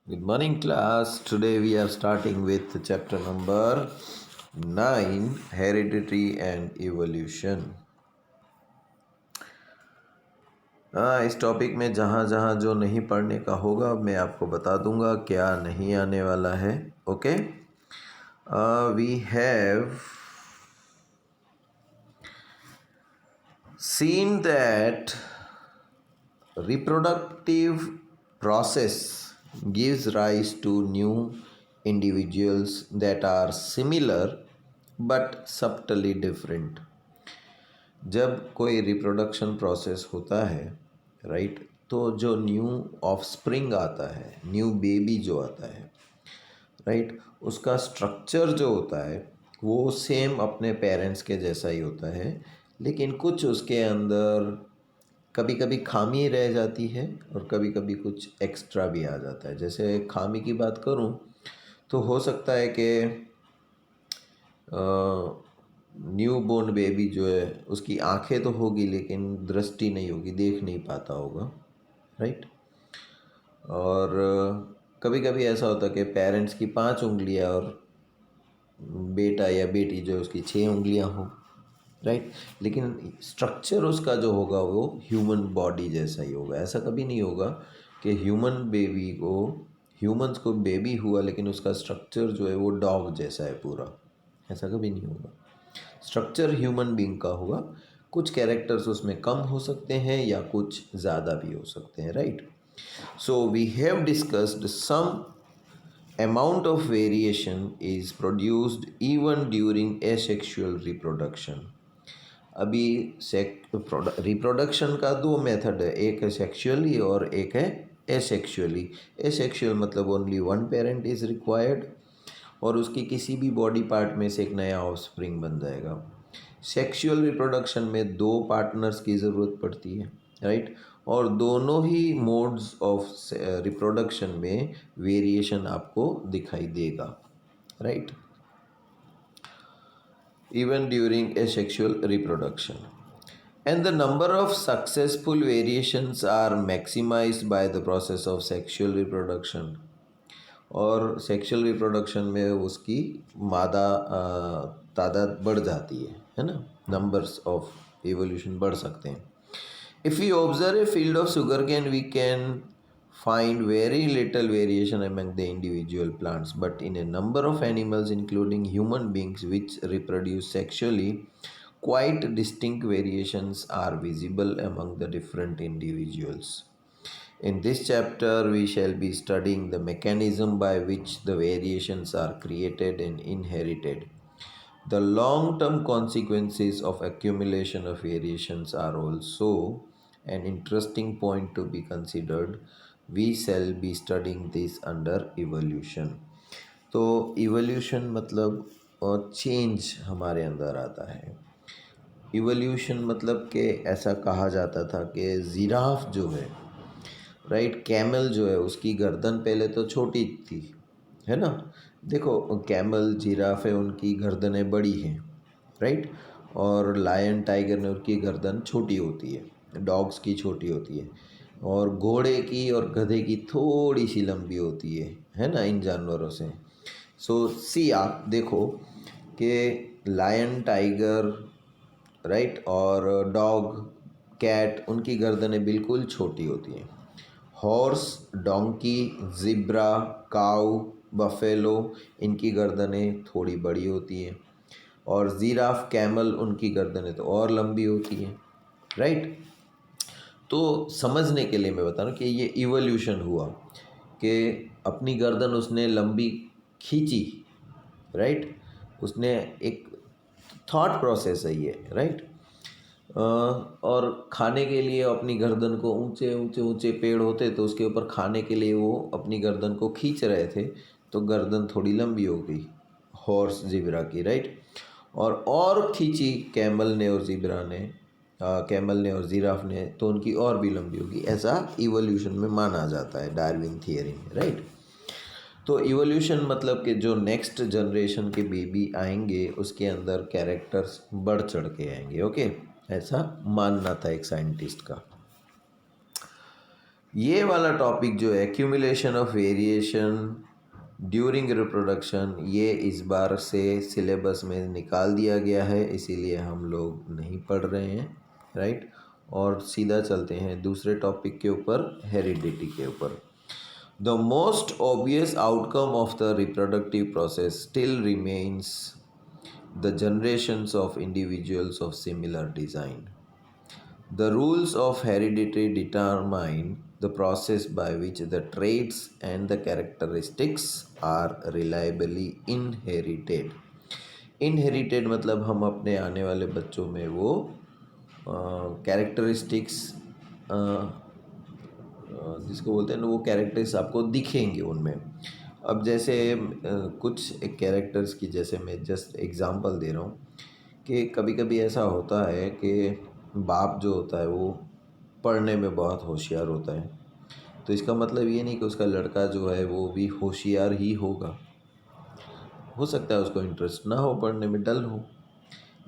Good morning, class. Today we are starting with chapter number 9 Heredity and Evolution. इस topic में जहाँ जहाँ जो नहीं पढ़ने का होगा मैं आपको बता दूंगा क्या नहीं आने वाला है. Okay, we have seen that reproductive process gives rise to new individuals that are similar but subtly different. जब कोई रिप्रोडक्शन प्रोसेस होता है, राइट, तो जो न्यू ऑफस्प्रिंग आता है, न्यू बेबी जो आता है, राइट, उसका स्ट्रक्चर जो होता है वो सेम अपने पेरेंट्स के जैसा ही होता है, लेकिन कुछ उसके अंदर कभी कभी खामी रह जाती है और कभी कभी कुछ एक्स्ट्रा भी आ जाता है. जैसे खामी की बात करूं तो हो सकता है कि न्यू बोर्न बेबी जो है उसकी आंखें तो होगी लेकिन दृष्टि नहीं होगी, देख नहीं पाता होगा, राइट. और कभी कभी ऐसा होता है कि पेरेंट्स की 5 उंगलियां और बेटा या बेटी जो है उसकी 6 उंगलियां हो, राइट, लेकिन स्ट्रक्चर उसका जो होगा वो ह्यूमन बॉडी जैसा ही होगा. ऐसा कभी नहीं होगा कि ह्यूमंस को बेबी हुआ लेकिन उसका स्ट्रक्चर जो है वो डॉग जैसा है पूरा. ऐसा कभी नहीं होगा. स्ट्रक्चर ह्यूमन बीइंग का होगा. कुछ कैरेक्टर्स उसमें कम हो सकते हैं या कुछ ज़्यादा भी हो सकते हैं, right. So we have discussed some amount of variation is produced even during asexual reproduction. अभी रिप्रोडक्शन का 2 मेथड है, एक है सेक्सुअली और एक है एसेक्सुअली. एसेक्सुअल मतलब only one parent is required और उसकी किसी भी बॉडी पार्ट में से एक नया ऑफस्प्रिंग बन जाएगा. सेक्सुअल रिप्रोडक्शन में 2 पार्टनर्स की ज़रूरत पड़ती है, राइट, और दोनों ही मोड्स ऑफ रिप्रोडक्शन में वेरिएशन आपको दिखाई देगा, right, even during asexual reproduction. And the number of successful variations are maximized by the process of sexual reproduction. और सेक्सुअल रिप्रोडक्शन में उसकी मादा तादाद बढ़ जाती है ना. नंबर्स ऑफ एवोल्यूशन बढ़ सकते हैं. If you observe a field of sugarcane we can find very little variation among the individual plants, but in a number of animals including human beings which reproduce sexually, quite distinct variations are visible among the different individuals. In this chapter we shall be studying the mechanism by which the variations are created and inherited. The long-term consequences of accumulation of variations are also an interesting point to be considered. We shall be studying this under evolution. तो evolution मतलब change हमारे अंदर आता है. Evolution मतलब कि ऐसा कहा जाता था कि जिराफ जो है, राइट, कैमल जो है उसकी गर्दन पहले तो छोटी थी, है ना. देखो, कैमल जिराफ है उनकी गर्दनें बड़ी हैं, राइट, और लायन टाइगर ने उनकी गर्दन छोटी होती है, डॉग्स की छोटी होती है, और घोड़े की और गधे की थोड़ी सी लंबी होती है ना, इन जानवरों से. सो सी आप देखो कि लायन टाइगर, राइट, और डॉग कैट उनकी गर्दनें बिल्कुल छोटी होती हैं. हॉर्स, डोंकी, ज़िब्रा, काऊ, बफेलो इनकी गर्दनें थोड़ी बड़ी होती हैं, और ज़िराफ, कैमल उनकी गर्दनें तो और लंबी होती हैं, राइट. तो समझने के लिए मैं बता रहा हूँ कि ये इवोल्यूशन हुआ कि अपनी गर्दन उसने लंबी खींची, राइट. उसने एक थॉट प्रोसेस है ये, राइट. और खाने के लिए अपनी गर्दन को ऊंचे ऊंचे ऊंचे पेड़ होते तो उसके ऊपर खाने के लिए वो अपनी गर्दन को खींच रहे थे, तो गर्दन थोड़ी लंबी हो गई हॉर्स ज़िब्रा की, राइट. और खींची कैमल ने और ज़िब्रा ने, कैमल ने और जिराफ ने, तो उनकी और भी लंबी होगी. ऐसा इवोल्यूशन में माना जाता है डार्विन थियरी में, राइट. तो इवोल्यूशन मतलब कि जो नेक्स्ट जनरेशन के बेबी आएंगे उसके अंदर कैरेक्टर्स बढ़ चढ़ के आएंगे. ओके, ऐसा मानना था एक साइंटिस्ट का. ये वाला टॉपिक जो है accumulation of variation during reproduction, ये इस बार से सिलेबस में निकाल दिया गया है, इसीलिए हम लोग नहीं पढ़ रहे हैं, राइट। और सीधा चलते हैं दूसरे टॉपिक के ऊपर, हेरिडिटी के ऊपर। The most obvious outcome of the reproductive process still remains the generations of individuals of similar design. The rules of heredity determine the process by which the traits and the characteristics are reliably inherited. Inherited मतलब हम अपने आने वाले बच्चों में वो characteristics जिसको बोलते हैं ना, वो कैरेक्टर्स आपको दिखेंगे उनमें। अब जैसे कुछ एक कैरेक्टर्स की, जैसे मैं जस्ट एग्जांपल दे रहा हूँ कि कभी कभी ऐसा होता है कि बाप जो होता है वो पढ़ने में बहुत होशियार होता है, तो इसका मतलब ये नहीं कि उसका लड़का जो है वो भी होशियार ही होगा। हो सकता है उसको इंटरेस्ट ना हो पढ़ने में, डल हो,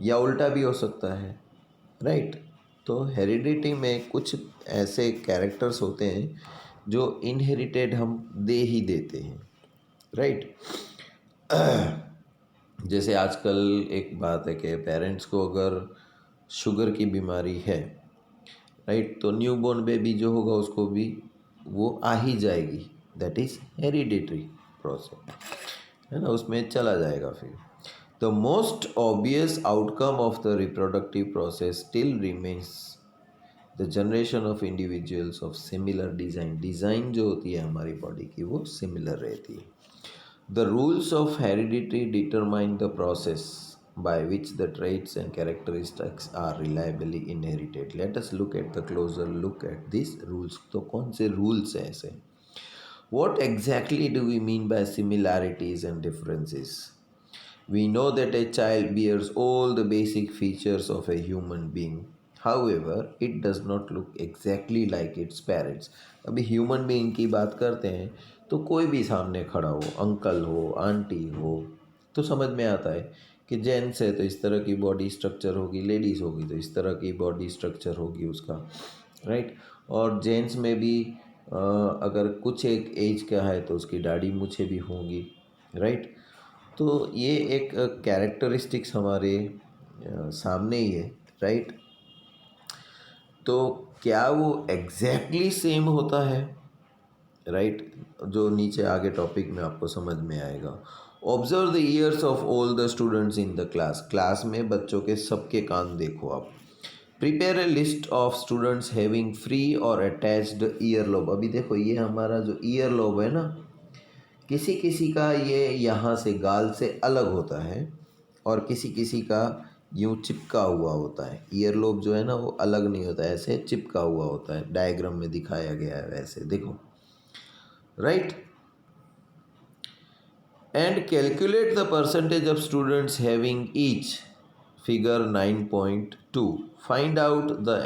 या उल्टा भी हो सकता है, राइट। तो हेरिडिटी में कुछ ऐसे कैरेक्टर्स होते हैं जो इनहेरिटेड हम दे ही देते हैं, राइट। जैसे आजकल एक बात है कि पेरेंट्स को अगर शुगर की बीमारी है, राइट, तो न्यूबॉर्न बेबी जो होगा उसको भी वो आ ही जाएगी, दैट इज़ हेरिडिटरी प्रोसेस, है ना, उसमें चला जाएगा फिर। The most obvious outcome of the reproductive process still remains the generation of individuals of similar design. Design जो होती है हमारी बॉडी की वो सिमिलर रहती है। The rules of heredity determine the process by which the traits and characteristics are reliably inherited. Let us look at the closer look at these rules. तो कौन से rules हैं ऐसे? What exactly do we mean by similarities and differences? We know that a child bears all the basic features of a human being. However, it does not look exactly like its parents. अभी human being की बात करते हैं तो कोई भी सामने खड़ा हो, अंकल हो, आंटी हो, तो समझ में आता है कि जेंट्स है तो इस तरह की बॉडी स्ट्रक्चर होगी, लेडीज़ होगी तो इस तरह की बॉडी स्ट्रक्चर होगी उसका, राइट। और जेंट्स में भी अगर कुछ एक एज का है तो उसकी दाढ़ी मूछें भी होंगी, राइट। तो ये एक कैरेक्टरिस्टिक्स हमारे सामने ही है, राइट। तो क्या वो एग्जैक्टली सेम होता है, राइट, जो नीचे आगे टॉपिक में आपको समझ में आएगा। Observe the years of all the students in the class. Class में बच्चों के सबके कान देखो आप। Prepare a list of students having free और अटैच्ड ईयर लोब। अभी देखो ये हमारा जो ईयर लोब है ना, किसी किसी का ये यहाँ से गाल से अलग होता है और किसी किसी का यूँ चिपका हुआ होता है। ईयर लोब जो है ना वो अलग नहीं होता है, ऐसे चिपका हुआ होता है, डायग्राम में दिखाया गया है वैसे, देखो, right. And calculate the percentage of students having each, figure 9.2. Find out the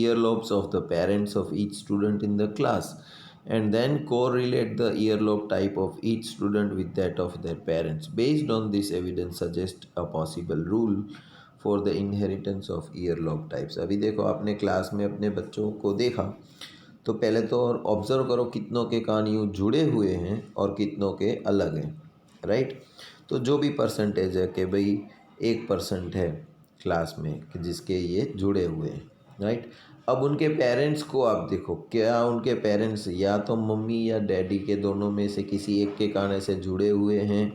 earlobes of the parents of each student in the class and then correlate the earlobe type of each student with that of their parents. Based on this evidence, suggest a possible rule for the inheritance of earlobe types. अभी देखो आपने class में अपने बच्चों को देखा तो पहले तो ऑब्जर्व करो कितनों के कान यूँ जुड़े हुए हैं और कितनों के अलग हैं, राइट। तो जो भी परसेंटेज है कि भाई 1% है क्लास में कि जिसके ये जुड़े हुए हैं, राइट। अब उनके पेरेंट्स को आप देखो, क्या उनके पेरेंट्स या तो मम्मी या डैडी के दोनों में से किसी एक के कान ऐसे जुड़े हुए हैं,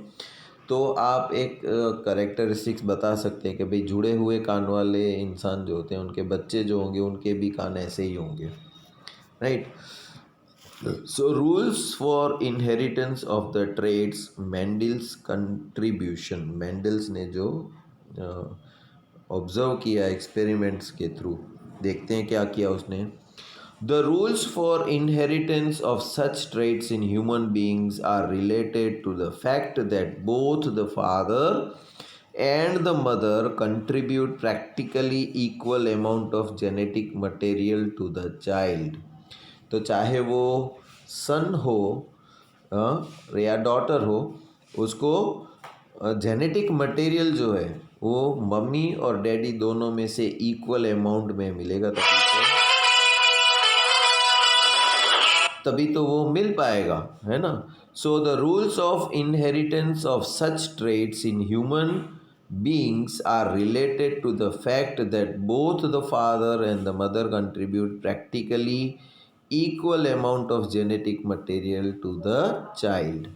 तो आप एक करेक्टरिस्टिक्स बता सकते हैं कि भाई जुड़े हुए कान वाले इंसान जो होते हैं उनके बच्चे जो होंगे उनके भी कान ऐसे ही होंगे, right. So rules for inheritance of the traits, Mendel's contribution. Mendels ने जो ऑब्जर्व किया एक्सपेरिमेंट्स के थ्रू, देखते हैं क्या किया उसने। The rules for inheritance of such traits in human beings are related to the fact that both the father and the mother contribute practically equal amount of genetic material to the child. तो चाहे वो सन हो या daughter हो, उसको genetic material जो है वो मम्मी और डैडी दोनों में से इक्वल अमाउंट में मिलेगा, तभी तो तभी तो वो मिल पाएगा, है ना। So the rules of inheritance of such traits in human beings are related to the fact that both the father and the mother contribute practically equal amount of genetic material to the child.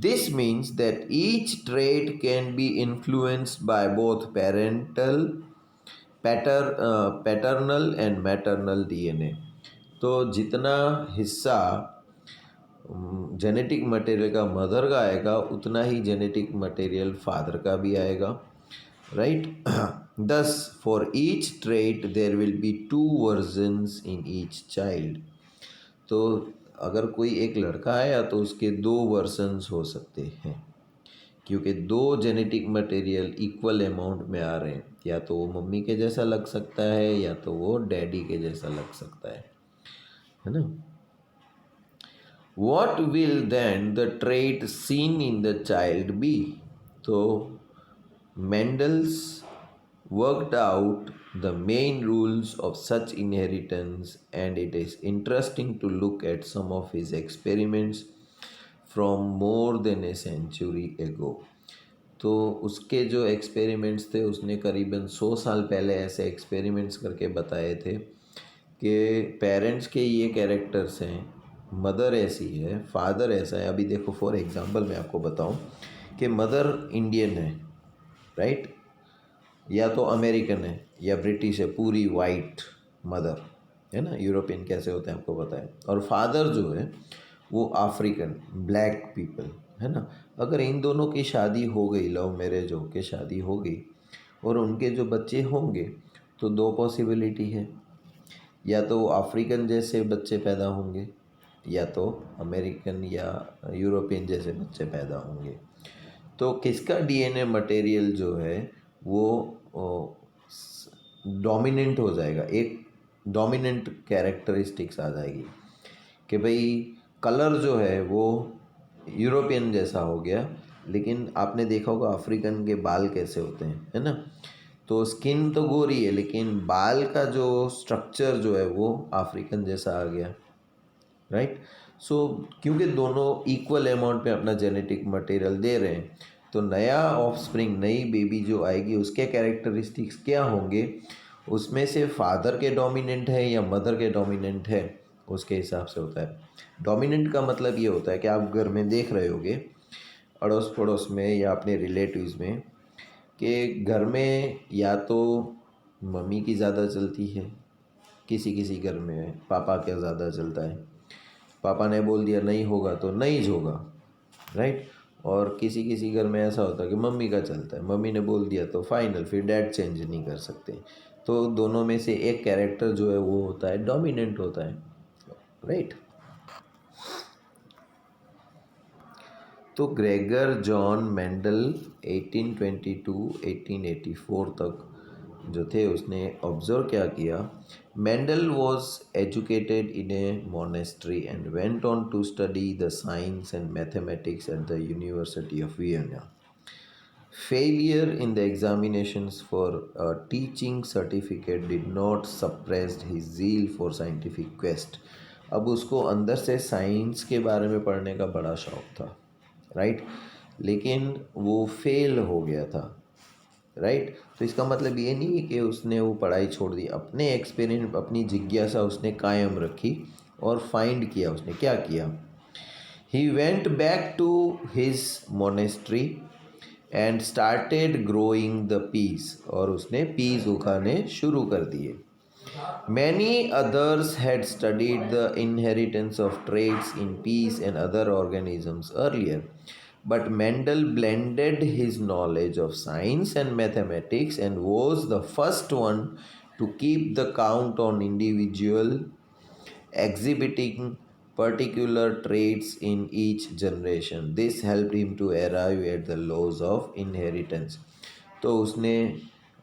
This means that each trait can be influenced by both paternal and maternal DNA. तो जितना हिस्सा genetic material का mother का आएगा उतना ही genetic material father का भी आएगा, right. Thus for each trait there will be two versions in each child. तो अगर कोई एक लड़का आया तो उसके दो वर्जन्स हो सकते हैं, क्योंकि दो जेनेटिक मटेरियल इक्वल अमाउंट में आ रहे हैं। या तो वो मम्मी के जैसा लग सकता है या तो वो डैडी के जैसा लग सकता है ना। What will then the trait seen in the child be? So Mendel's worked out the main rules of such inheritance, and it is interesting to look at some of his experiments from more than a century ago. तो उसके जो experiments थे उसने करीबन 100 साल पहले ऐसे experiments करके बताए थे कि पेरेंट्स के ये कैरेक्टर्स हैं, मदर ऐसी है, फादर ऐसा है। अभी देखो फॉर एग्जांपल मैं आपको बताऊं कि मदर इंडियन है, राइट, या तो अमेरिकन है या ब्रिटिश है, पूरी वाइट मदर है ना, यूरोपियन कैसे होते हैं आपको पता है। और फादर जो है वो अफ्रीकन ब्लैक पीपल है ना। अगर इन दोनों की शादी हो गई, लव मैरिज हो के शादी हो गई और उनके जो बच्चे होंगे तो दो पॉसिबिलिटी है, या तो वो अफ्रीकन जैसे बच्चे पैदा होंगे या तो अमेरिकन या यूरोपियन जैसे बच्चे पैदा होंगे। तो किसका डीएनए मटेरियल जो है वो डोमिनेंट हो जाएगा, एक डोमिनेंट कैरेक्टरिस्टिक्स आ जाएगी कि भाई कलर जो है वो यूरोपियन जैसा हो गया, लेकिन आपने देखा होगा अफ्रीकन के बाल कैसे होते हैं, है ना। तो स्किन तो गोरी है लेकिन बाल का जो स्ट्रक्चर जो है वो अफ्रीकन जैसा आ गया, राइट। सो क्योंकि दोनों इक्वल अमाउंट में अपना जेनेटिक मटेरियल दे रहे हैं, तो नया ऑफस्प्रिंग, नई बेबी जो आएगी उसके कैरेक्टरिस्टिक्स क्या होंगे, उसमें से फादर के डोमिनेंट है या मदर के डोमिनेंट है, उसके हिसाब से होता है। डोमिनेंट का मतलब ये होता है कि आप घर में देख रहे होगे अड़ोस पड़ोस में या अपने रिलेटिव्स में कि घर में या तो मम्मी की ज़्यादा चलती है, किसी किसी घर में पापा का ज़्यादा चलता है, पापा ने बोल दिया नहीं होगा तो नहीं होगा, राइट। और किसी किसी घर में ऐसा होता है कि मम्मी का चलता है, मम्मी ने बोल दिया तो फाइनल, फिर डैड चेंज नहीं कर सकते। तो दोनों में से एक कैरेक्टर जो है वो होता है डोमिनेंट होता है, राइट। तो ग्रेगर जॉन मेंडल 1822-1884 तक जो थे उसने ऑब्जर्व क्या किया। Mendel was educated in a monastery and went on to study the science and mathematics at the university of Vienna. Failure in the examinations for a teaching certificate did not suppress his zeal for scientific quest. अब उसको अंदर से science के बारे में पढ़ने का बड़ा शौक था, राइट, लेकिन वो फेल हो गया था, राइट। तो इसका मतलब ये नहीं है कि उसने वो पढ़ाई छोड़ दी, अपने एक्सपीरियंस, अपनी जिज्ञासा उसने कायम रखी और फाइंड किया। उसने क्या किया, he went back to his monastery and started growing the peas, और उसने पीस उगाने शुरू कर दिए। Many others had studied the inheritance of traits in peas and other organisms earlier, but Mendel blended his knowledge of science and mathematics and was the first one to keep the count on individual exhibiting particular traits in each generation. This helped him to arrive at the laws of inheritance. तो उसने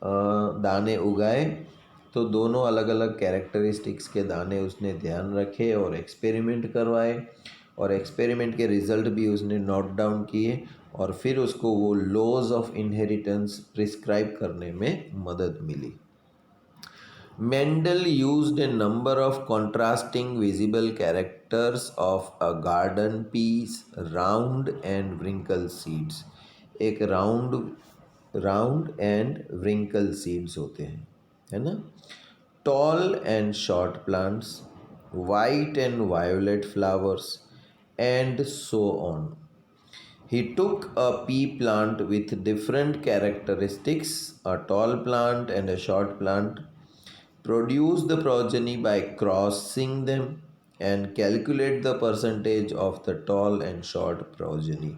दाने उगाए, तो दोनों अलग अलग characteristics के दाने उसने ध्यान रखे और एक्सपेरिमेंट करवाए, और एक्सपेरिमेंट के रिज़ल्ट भी उसने नोट डाउन किए, और फिर उसको वो लॉज ऑफ इनहेरिटेंस प्रिस्क्राइब करने में मदद मिली। Mendel used a number of contrasting visible characters of a garden peas, round and wrinkle seeds. एक राउंड एंड wrinkle seeds होते हैं, है ना. Tall and short plants, white and violet flowers, and so on. He took a pea plant with different characteristics, a tall plant and a short plant, produce the progeny by crossing them, and calculate the percentage of the tall and short progeny.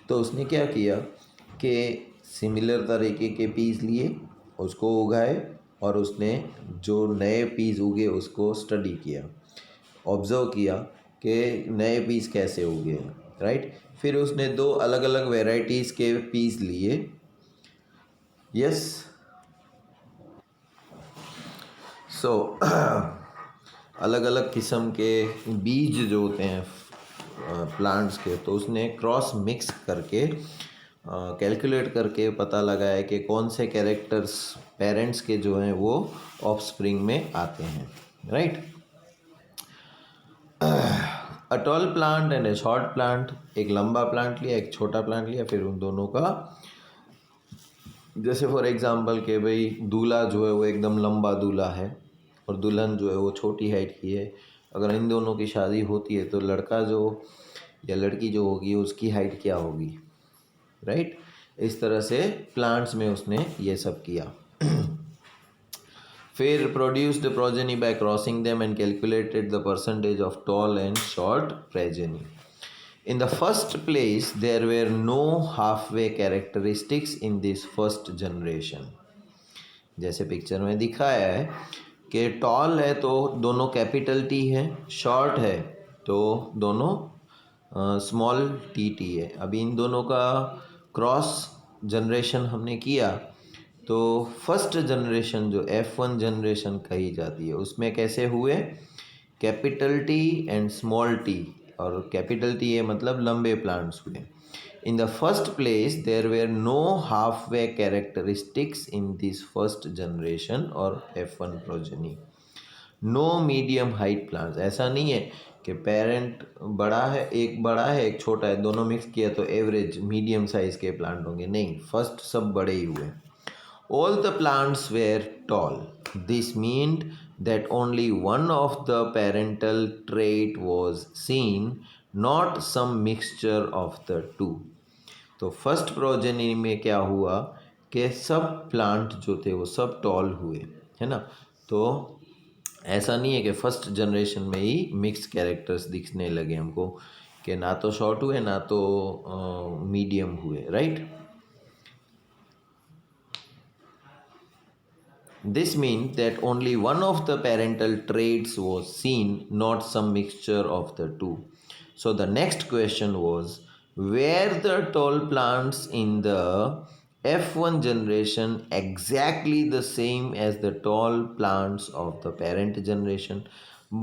तो उसने क्या किया कि similar तरीके के piece लिए, उसको उगाए, और उसने जो नए पीस उगे उसको स्टडी किया, ऑब्ज़र्व किया कि नए पीस कैसे उगे, राइट. फिर उसने दो अलग अलग वेराइटीज़ के पीस लिए. यस. सो अलग अलग किस्म के बीज जो होते हैं प्लांट्स के, तो उसने क्रॉस मिक्स करके कैलकुलेट करके पता लगाया कि कौन से कैरेक्टर्स पेरेंट्स के जो हैं वो ऑफस्प्रिंग में आते हैं, right. A tall plant and A short plant, एक लंबा प्लांट लिया, एक छोटा प्लांट लिया, फिर उन दोनों का, जैसे फॉर एग्जांपल कि भाई दूल्हा जो है वो एकदम लंबा दूल्हा है और दुल्हन जो है वो छोटी हाइट की है. अगर इन दोनों की शादी होती है तो लड़का जो या लड़की जो होगी उसकी हाइट क्या होगी, राइट. इस तरह से प्लांट्स में उसने ये सब किया. फिर produced progeny bye crossing them and calculated the percentage of tall and short progeny. In the first place, there were no halfway characteristics in this first generation. जैसे पिक्चर में दिखाया है कि टॉल है तो दोनों कैपिटल टी है, short है तो दोनों स्मॉल टी है. अभी इन दोनों का क्रॉस जनरेशन हमने किया तो फर्स्ट जनरेशन जो F1 जनरेशन कही जाती है उसमें कैसे हुए, capital T and small T, और कैपिटल टी है मतलब लंबे प्लांट्स हुए. In the first place there were no half way characteristics in this first generation और F1 progeny. No medium height plants, ऐसा नहीं है कि पेरेंट बड़ा है, एक छोटा है, दोनों मिक्स किया तो एवरेज मीडियम साइज के प्लांट होंगे, नहीं, फर्स्ट सब बड़े ही हुए. All the plants were tall. This meant that only one of the parental trait was seen, not some mixture of the two. तो फर्स्ट प्रोजेनी में क्या हुआ कि सब प्लांट जो थे वो सब टॉल हुए, है ना. तो ऐसा नहीं है कि फर्स्ट जनरेशन में ही मिक्स कैरेक्टर्स दिखने लगे हमको कि ना तो शॉर्ट हुए ना तो मीडियम हुए, right. This means that only one of the parental traits was seen, not some mixture of the two. So the next question was, were the tall plants in the F1 generation exactly the same as the tall plants of the parent generation?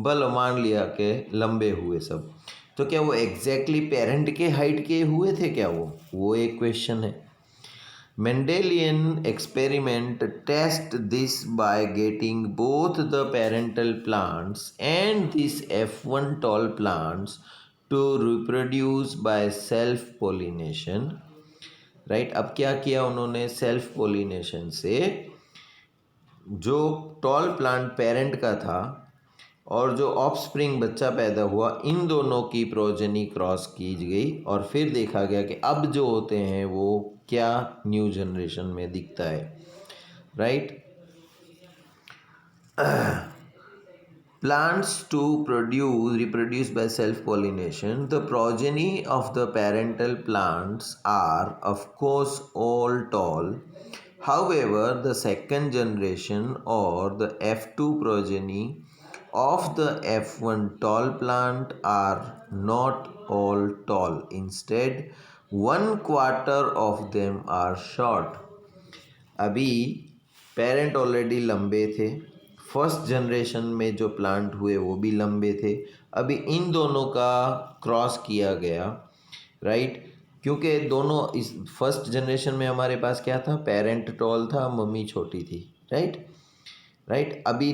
बल मान लिया कि लंबे हुए सब, तो क्या वो एग्जैक्टली पेरेंट के हाइट के हुए थे क्या, वो एक क्वेश्चन है. Mendelian experiment test this by getting both the parental plants and these F1 tall plants to reproduce by self pollination, right. अब क्या किया उन्होंने, सेल्फ पोलिनेशन से जो टॉल प्लांट पेरेंट का था और जो ऑफस्प्रिंग बच्चा पैदा हुआ, इन दोनों की प्रोजेनी क्रॉस की गई और फिर देखा गया कि अब जो होते हैं वो क्या न्यू जनरेशन में दिखता है, right. Plants to reproduce by self-pollination. The progeny of the parental plants are, of course, all tall. However, the second generation or the F2 progeny of the F1 tall plant are not all tall. Instead, 1/4 of them are short. अभी parent already लंबे थे, first generation में जो plant हुए वो भी लंबे थे, अभी इन दोनों का क्रॉस किया गया, राइट. क्योंकि दोनों इस फर्स्ट जनरेशन में हमारे पास क्या था, पेरेंट टॉल था, मम्मी छोटी थी, राइट. राइट। अभी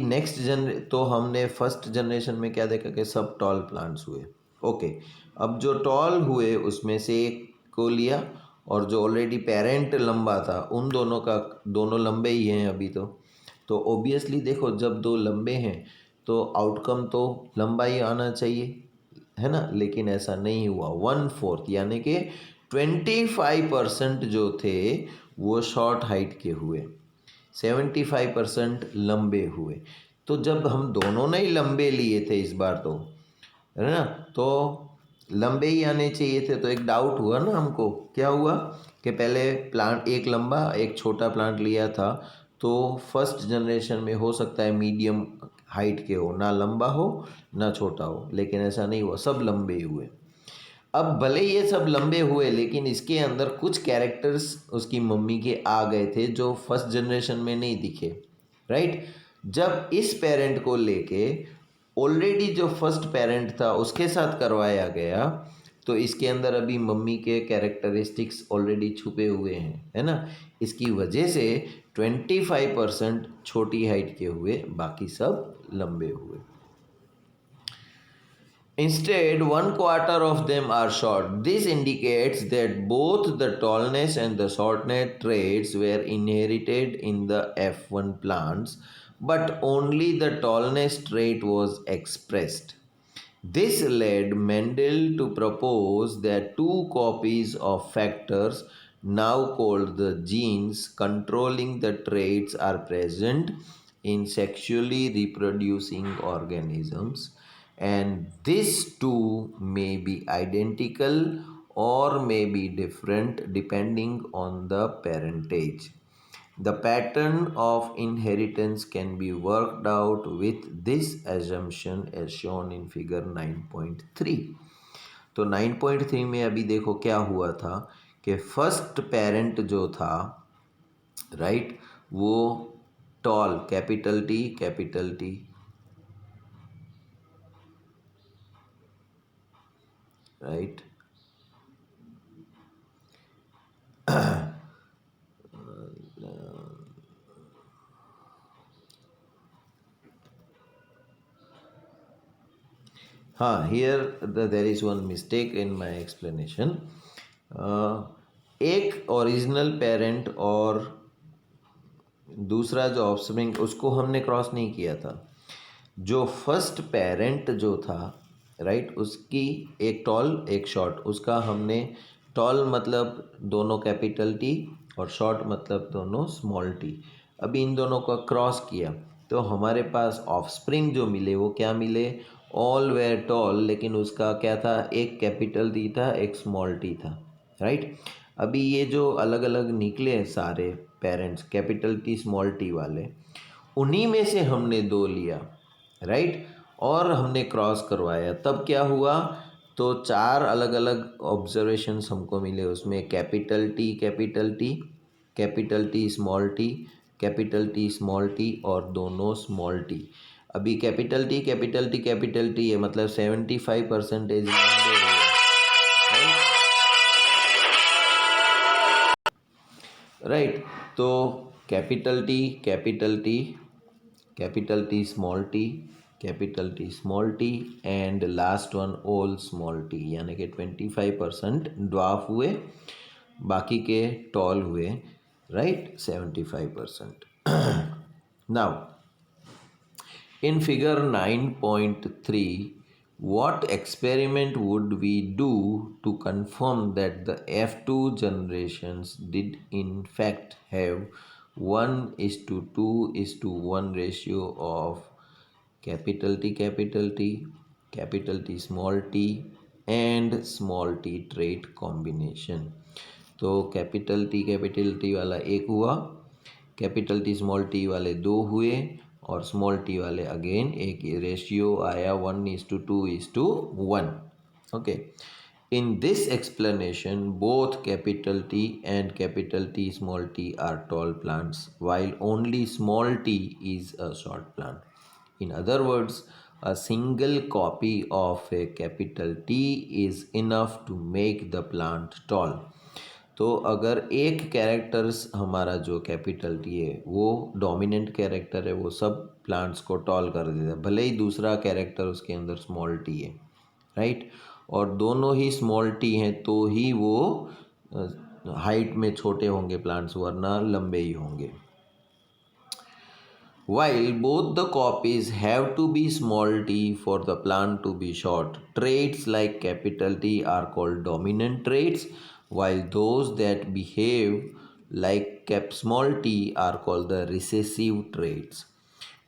तो हमने फर्स्ट जनरेशन में क्या देखा कि सब टॉल प्लांट्स हुए। ओके, अब जो टॉल हुए उसमें से एक को लिया, और जो ऑलरेडी पेरेंट लंबा था उन दोनों का, दोनों लंबे ही हैं अभी तो ऑब्वियसली देखो, जब दो लंबे हैं तो आउटकम तो लंबा ही आना चाहिए, है ना। लेकिन ऐसा नहीं हुआ। 1/4 यानी कि 25% जो थे वो शॉर्ट हाइट के हुए, 75% लंबे हुए। तो जब हम दोनों ने ही लंबे लिए थे इस बार, तो है ना, तो लंबे ही आने चाहिए थे। तो एक डाउट हुआ ना हमको, क्या हुआ कि पहले प्लांट एक लंबा एक छोटा प्लांट लिया था, तो फर्स्ट जनरेशन में हो सकता है मीडियम हाइट के हो, ना लंबा हो ना छोटा हो, लेकिन ऐसा नहीं हुआ, सब लंबे ही हुए। अब भले ये सब लंबे हुए, लेकिन इसके अंदर कुछ कैरेक्टर्स उसकी मम्मी के आ गए थे जो फर्स्ट जनरेशन में नहीं दिखे, राइट। जब इस पेरेंट को लेके ऑलरेडी जो फर्स्ट पेरेंट था उसके साथ करवाया गया, तो इसके अंदर अभी मम्मी के कैरेक्टरिस्टिक्स ऑलरेडी छुपे हुए हैं, है ना। इसकी वजह से 25% छोटी हाइट के हुए, बाकी सब लंबे हुए। Instead, 1/4 of them are short. This indicates that both the tallness and the shortness traits were inherited in the F1 plants, but only the tallness trait was expressed. This led Mendel to propose that two copies of factors, now called the genes controlling the traits, are present in sexually reproducing organisms, and these two may be identical or may be different depending on the parentage. The pattern of inheritance can be worked out with this assumption as shown in figure 9.3. तो 9.3 में अभी देखो क्या हुआ था कि first parent जो था, राइट, वो टॉल, कैपिटल टी, राइट, हाँ, here there is one mistake in my explanation. एक ओरिजिनल पेरेंट और दूसरा जो ऑफस्प्रिंग, उसको हमने क्रॉस नहीं किया था। जो फर्स्ट पेरेंट जो था, राइट, उसकी एक टॉल एक शॉर्ट, उसका हमने टॉल मतलब दोनों कैपिटल टी और शॉर्ट मतलब दोनों स्मॉल टी, अभी इन दोनों का क्रॉस किया तो हमारे पास ऑफस्प्रिंग जो मिले वो क्या मिले, ऑल वेयर टॉल, लेकिन उसका क्या था, एक कैपिटल टी था एक स्मॉल टी था, राइट। अभी ये जो अलग अलग निकले सारे parents, capital T small T वाले, उन्हीं में से हमने दो लिया, राइट, और हमने क्रॉस करवाया, तब क्या हुआ, तो चार अलग अलग ऑब्जर्वेशंस हमको मिले उसमें, capital T capital T, capital T small T, capital T small T और दोनों स्मॉल टी। अभी capital T capital T capital T है, मतलब 75% राइट। तो capital T capital T, capital T small T, capital T small T and last one all small T, यानी कि 25% dwarf हुए, बाकी के टॉल हुए, right, 75%। Now in figure 9.3, what experiment would we do to confirm that the F2 generations did in fact have 1:2:1 ratio of capital T capital T, capital T small t and small t trait combination? तो capital T वाला एक हुआ, capital T small T वाले दो हुए, और small T वाले again एक, रेशियो आया 1:2:1। Okay, in this explanation both capital T and capital T small T are tall plants while only small t is a short plant. In other words, a single copy of a capital T is enough to make the plant tall. तो अगर एक characters हमारा जो capital T है वो dominant character है, वो सब प्लांट्स को टॉल कर देता है, भले ही दूसरा कैरेक्टर उसके अंदर स्मॉल टी है, राइट। और दोनों ही स्मॉल टी हैं तो ही वो हाइट में छोटे होंगे प्लांट्स, वरना लंबे ही होंगे। While both the copies have to be small t for the plant to be short, traits like capital T are called dominant traits, while those that behave like cap small t are called the recessive traits.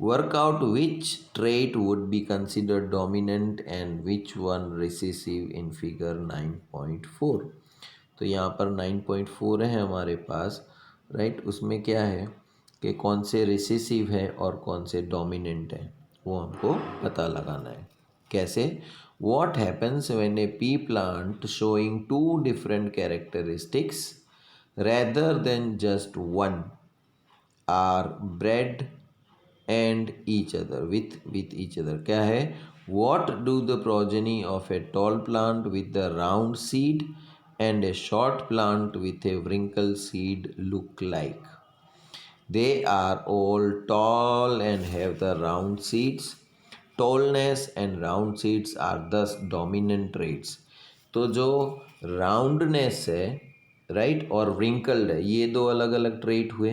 Work out which trait would be considered dominant and which one recessive in figure 9.4. तो यहाँ पर 9.4 है हमारे पास, right. उसमें क्या है कि कौन से रिसेसिव है और कौन से डोमिनेंट है, वो हमको पता लगाना है। कैसे? What happens when a pea plant showing two different characteristics rather than just one are bred and each other with each other. क्या है? What do the progeny of a tall plant with the round seed and a short plant with a wrinkle seed look like? They are all tall and have the round seeds. Tallness and round seeds are thus dominant traits. तो जो roundness है, right, और wrinkled है, ये दो अलग अलग trait हुए।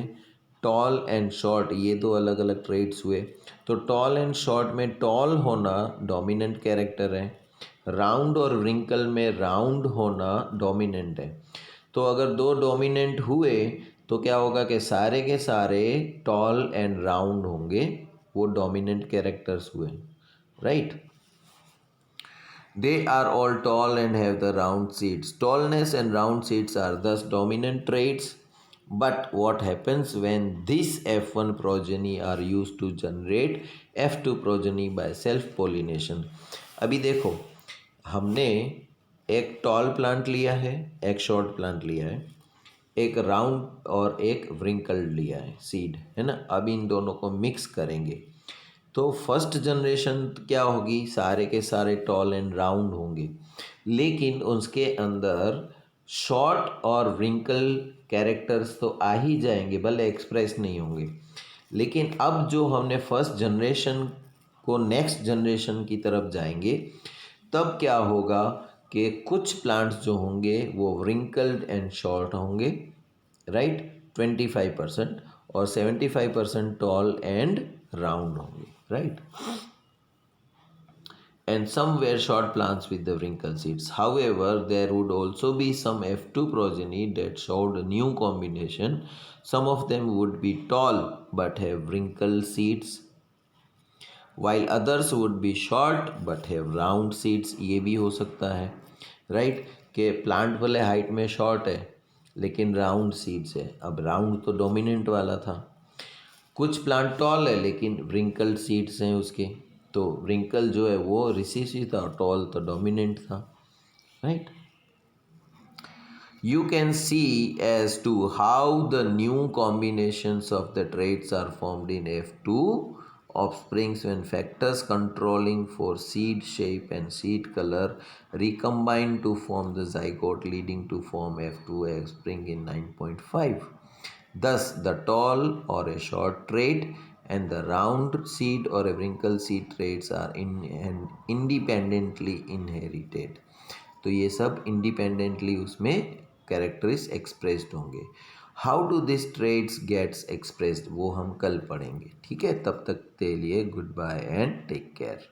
टॉल एंड शॉर्ट, ये दो अलग अलग ट्रेट्स हुए। तो टॉल एंड शॉर्ट में टॉल होना डोमिनेंट कैरेक्टर है, राउंड और व्रिंकल में राउंड होना डोमिनेंट है। तो अगर दो डोमिनेंट हुए तो क्या होगा कि सारे के सारे टॉल एंड राउंड होंगे, वो डोमिनेंट कैरेक्टर्स हुए, right. They are all tall and have the round seeds. Tallness and round seeds are thus dominant traits. But what happens when this F1 progeny are used to generate F2 progeny by self-pollination? अभी देखो, हमने एक tall plant लिया है, एक short plant लिया है, एक राउंड और एक व्रिंकल्ड लिया है सीड, है ना। अब इन दोनों को मिक्स करेंगे तो फर्स्ट जनरेशन क्या होगी? सारे के सारे टॉल एंड राउंड होंगे, लेकिन उसके अंदर शॉर्ट और व्रिंकल कैरेक्टर्स तो आ ही जाएंगे, भले एक्सप्रेस नहीं होंगे। लेकिन अब जो हमने फर्स्ट जनरेशन को नेक्स्ट जनरेशन की तरफ जाएंगे, तब क्या होगा कि कुछ प्लांट्स जो होंगे वो व्रिंकल्ड एंड शॉर्ट होंगे, राइट, 25%, और 75% टॉल एंड राउंड होंगे, right. And some were short plants with the wrinkle seeds. However, there would also be some F2 progeny that showed a new combination. Some of them would be tall but have wrinkled seeds, while others would be short but have round seeds. ये भी हो सकता है, right, कि plant वाले height में short है लेकिन राउंड सीड्स है। अब राउंड तो डोमिनेंट वाला था। कुछ प्लांट टॉल है लेकिन व्रिंकल्ड सीड्स हैं उसके, तो व्रिंकल जो है वो रिसेसिव था, टॉल तो डोमिनेंट था, right. You can see as to how the new combinations of the traits are formed in F2 offsprings when factors controlling for seed shape and seed color recombine to form the zygote leading to form F2 offspring in 9.5. Thus, the tall or a short trait and the round seed or a wrinkle seed traits are independently inherited. तो ये सब independently उसमें characteristics expressed होंगे। How do this traits gets expressed, वो हम कल पढ़ेंगे, ठीक है। तब तक के लिए goodbye and take care.